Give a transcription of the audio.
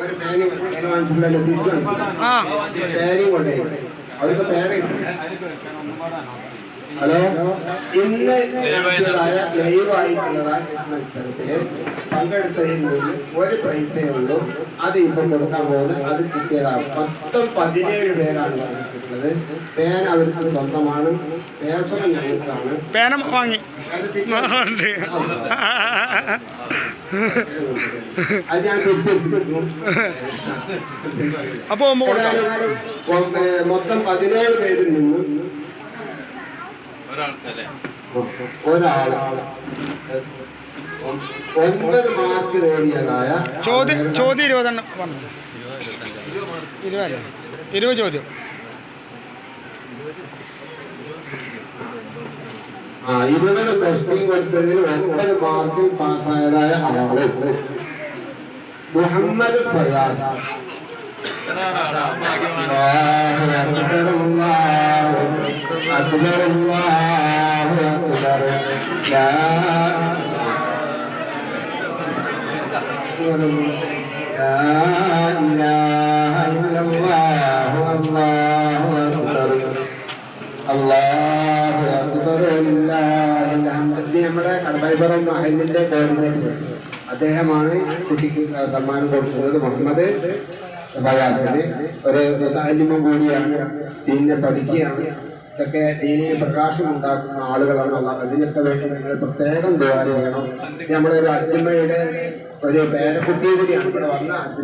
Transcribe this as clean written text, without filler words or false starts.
ഒരു പേര് പേരെയും കൊണ്ടേ അവർക്ക് പേരെ ഹലോ ഇന്ന് നടത്തിയതായ ലൈവായിട്ടുള്ളതായ മത്സരത്തില് പങ്കെടുത്തതിൽ നിന്ന് ഒരു പ്രൈസേ ഉള്ളൂ. അത് ഇപ്പം കൊടുക്കാൻ പോകുന്നത് അത് കിട്ടിയതാണ്. 17 പേരാണ് പറഞ്ഞിട്ടുള്ളത്. പേന അവർക്ക് സ്വന്തമാണ്, പേപ്പർ ഞങ്ങൾക്കാണ്. പേന വാങ്ങി അത് ഞാൻ തിരിച്ചെടുത്തിട്ടു. അപ്പൊ മൊത്തം 17 പേരിൽ നിന്നും ഒരാൾ 9 മാർക്ക് നേടിയതായ ചോദ്യം 20 പറഞ്ഞു. 20 ചോദ്യം. 20 ക്വസ്റ്റ്യൻ കൊടുത്തതിൽ 9 മാർക്കിൽ പാസ്സായതായ ആള് മുഹമ്മദ് ഫയാസ്. أكبر الله أكبر لا إله إلا الله الله أكبر الله أكبر لله الحمد. നമ്മുടെ കടബൈബറും മഹലിന്റെ കോർഡിനേറ്റർ അദ്ദേഹമാണ് കുട്ടിക്ക് സമ്മാനം കൊടുക്കുന്നത്. മുഹമ്മദ് ഫയാസിന് ഒരു താലിമും കൂടിയാണ്, ദീനിനെ പഠിക്കുകയാണ്. ഇതൊക്കെ ദീനിന് പ്രകാശം ഉണ്ടാക്കുന്ന ആളുകളാണ്. അതിനൊക്കെ വേണ്ടി നിങ്ങൾ പ്രത്യേകം ദുആ ചെയ്യണം. നമ്മുടെ ഒരു അജ്മയുടെ ഒരു പേരക്കുട്ടിയെ കൂടിയാണ് ഇവിടെ വന്ന